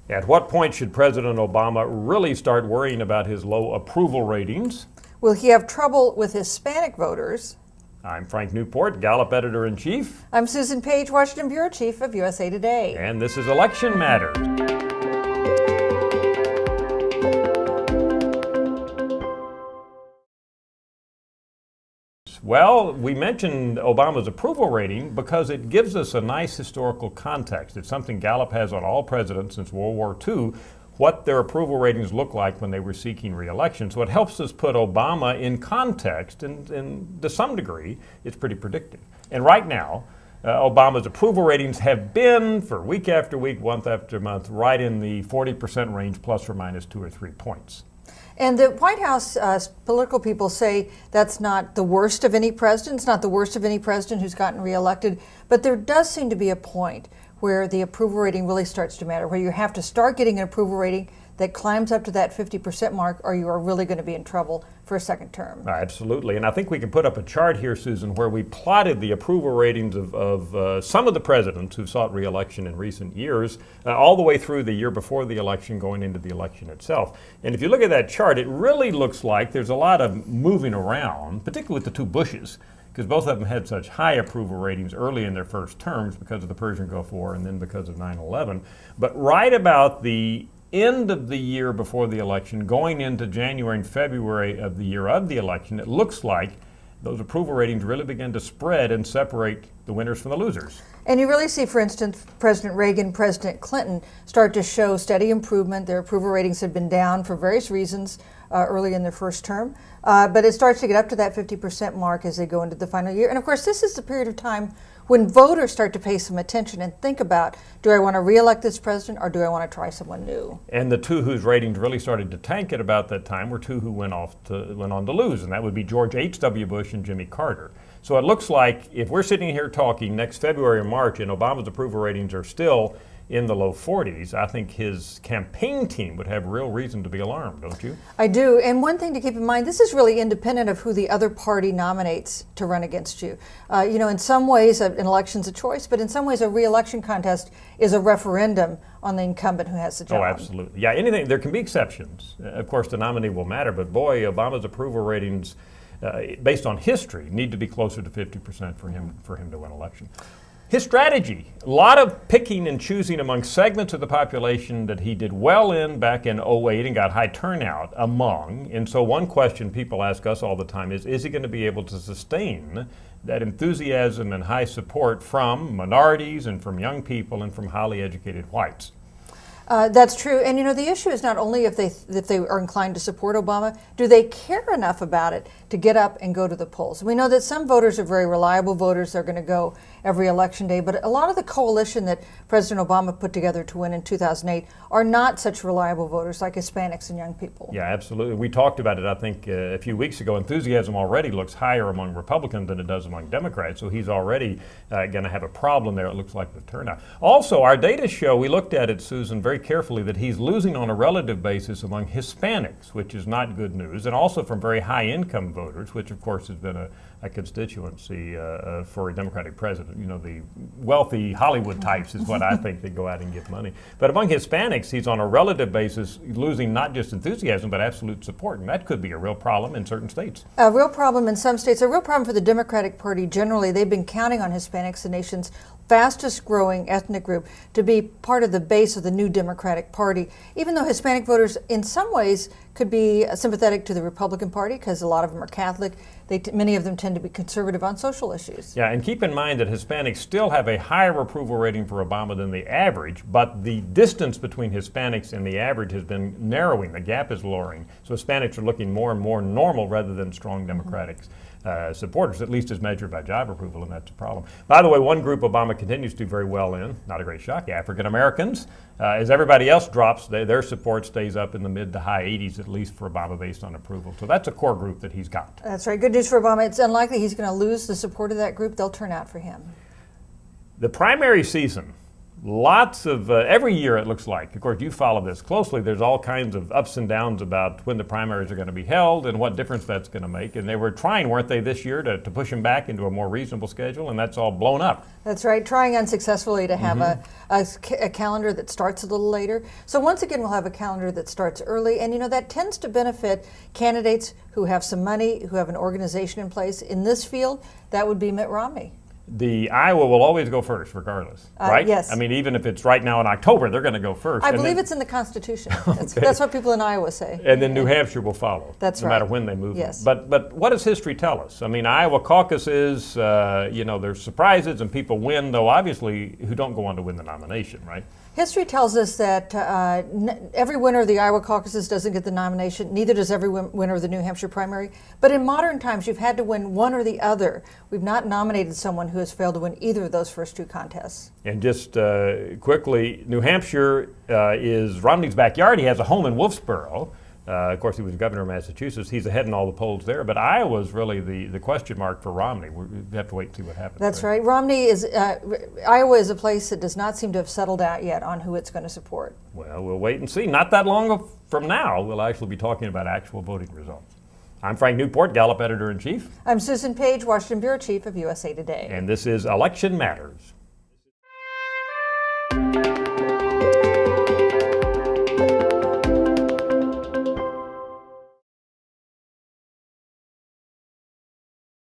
At what point should President Obama really start worrying about his low approval ratings? Will he have trouble with Hispanic voters? I'm Frank Newport, Gallup Editor-in-Chief. I'm Susan Page, Washington Bureau Chief of USA Today. And this is Election Matters. Well, we mentioned Obama's approval rating because it gives us a nice historical context. It's something Gallup has on all presidents since World War II, what their approval ratings look like when they were seeking re-election. So it helps us put Obama in context, and to some degree, it's pretty predictive. And right now, Obama's approval ratings have been, for week after week, month after month, right in the 40% range, plus or minus 2 or 3 points. And the White House political people say that's not the worst of any president. It's not the worst of any president who's gotten reelected. But there does seem to be a point where the approval rating really starts to matter, where you have to start getting an approval rating that climbs up to that 50% mark, or you are really going to be in trouble for a second term. Absolutely. And I think we can put up a chart here, Susan, where we plotted the approval ratings of some of the presidents who sought re-election in recent years, all the way through the year before the election, going into the election itself. And if you look at that chart, it really looks like there's a lot of moving around, particularly with the two Bushes, because both of them had such high approval ratings early in their first terms because of the Persian Gulf War and then because of 9/11. But right about the end of the year before the election, going into January and February of the year of the election, it looks like those approval ratings really begin to spread and separate the winners from the losers. And you really see, for instance, President Reagan, President Clinton start to show steady improvement. Their approval ratings have been down for various reasons early in their first term. But it starts to get up to that 50% mark as they go into the final year. And of course, this is the period of time when voters start to pay some attention and think about, do I want to re-elect this president or do I want to try someone new? And the two whose ratings really started to tank at about that time were two who went on to lose, and that would be George H.W. Bush and Jimmy Carter. So it looks like if we're sitting here talking next February or March and Obama's approval ratings are still in the low 40s, I think his campaign team would have real reason to be alarmed, don't you? I do. And one thing to keep in mind, this is really independent of who the other party nominates to run against you. In some ways, an election's a choice, but in some ways, a re-election contest is a referendum on the incumbent who has the job. Oh, absolutely. Yeah, there can be exceptions. Of course, the nominee will matter, but boy, Obama's approval ratings, based on history, need to be closer to 50% for him to win election. His strategy, a lot of picking and choosing among segments of the population that he did well in back in 2008 and got high turnout among. And so one question people ask us all the time is he going to be able to sustain that enthusiasm and high support from minorities and from young people and from highly educated whites? That's true. And the issue is not only if they are inclined to support Obama, do they care enough about it to get up and go to the polls? We know that some voters are very reliable voters. They're going to go every election day. But a lot of the coalition that President Obama put together to win in 2008 are not such reliable voters like Hispanics and young people. Yeah, absolutely. We talked about it, I think, a few weeks ago. Enthusiasm already looks higher among Republicans than it does among Democrats. So he's already going to have a problem there, it looks like, with turnout. Also, our data show, we looked at it, Susan, very carefully, that he's losing on a relative basis among Hispanics, which is not good news, and also from very high-income voters, which, of course, has been a constituency for a Democratic president. The wealthy Hollywood types is what I think that go out and give money. But among Hispanics, he's on a relative basis losing not just enthusiasm, but absolute support, and that could be a real problem in certain states. A real problem in some states, a real problem for the Democratic Party generally. They've been counting on Hispanics, the nation's fastest growing ethnic group, to be part of the base of the new Democratic Party, even though Hispanic voters in some ways could be sympathetic to the Republican Party because a lot of them are Catholic. Many of them tend to be conservative on social issues. Yeah, and keep in mind that Hispanics still have a higher approval rating for Obama than the average, but the distance between Hispanics and the average has been narrowing. The gap is lowering. So Hispanics are looking more and more normal rather than strong Democrats. Supporters, at least as measured by job approval, and that's a problem. By the way, one group Obama continues to do very well in, not a great shock, African Americans. As everybody else drops, their support stays up in the mid to high 80s, at least for Obama, based on approval. So that's a core group that he's got. That's right. Good news for Obama. It's unlikely he's going to lose the support of that group. They'll turn out for him. The primary season Lots of, every year it looks like, of course you follow this closely, there's all kinds of ups and downs about when the primaries are going to be held and what difference that's going to make. And they were trying, weren't they, this year to push them back into a more reasonable schedule, and that's all blown up. That's right, trying unsuccessfully to have a calendar that starts a little later. So once again, we'll have a calendar that starts early, and that tends to benefit candidates who have some money, who have an organization in place. In this field, that would be Mitt Romney. The Iowa will always go first, regardless, right? Yes. I mean, even if it's right now in October, they're going to go first. I believe it's in the Constitution. That's what people in Iowa say. And then New Hampshire will follow. That's no right. matter when they move Yes. them. But what does history tell us? I mean, Iowa caucuses, there's surprises and people win, though obviously who don't go on to win the nomination, right? History tells us that every winner of the Iowa caucuses doesn't get the nomination, neither does every winner of the New Hampshire primary. But in modern times, you've had to win one or the other. We've not nominated someone who has failed to win either of those first two contests. And just quickly, New Hampshire is Romney's backyard. He has a home in Wolfsboro. Of course, he was governor of Massachusetts. He's ahead in all the polls there. But Iowa's really the question mark for Romney. We have to wait and see what happens. That's right. Iowa is a place that does not seem to have settled out yet on who it's going to support. Well, we'll wait and see. Not that long from now, we'll actually be talking about actual voting results. I'm Frank Newport, Gallup editor-in-chief. I'm Susan Page, Washington Bureau Chief of USA Today. And this is Election Matters.